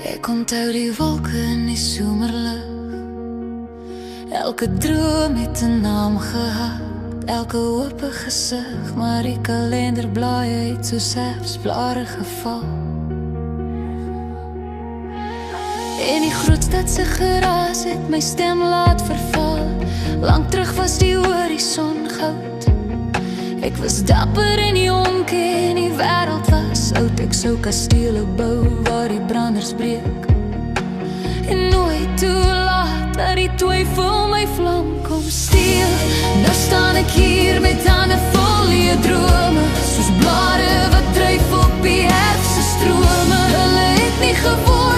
Ek onthou die wolke in die somerlig. Elke droom het 'n naam gehad, elke oop gesig, maar die kalenderblaaie het so selfs blare geval. En die grootstad se geraas het my stem laat verval. Lang terug was die horison goud. Ek was dapper en jonk en die wêreld was oud. Ek sou kastele bou waar die branders breek. En nooit toelaat dat die twyfel my vlam kom steel. Nou staan ek hier met hande vol die drome, soos blare wat dryf op die herfse strome. Hulle het nie gewoon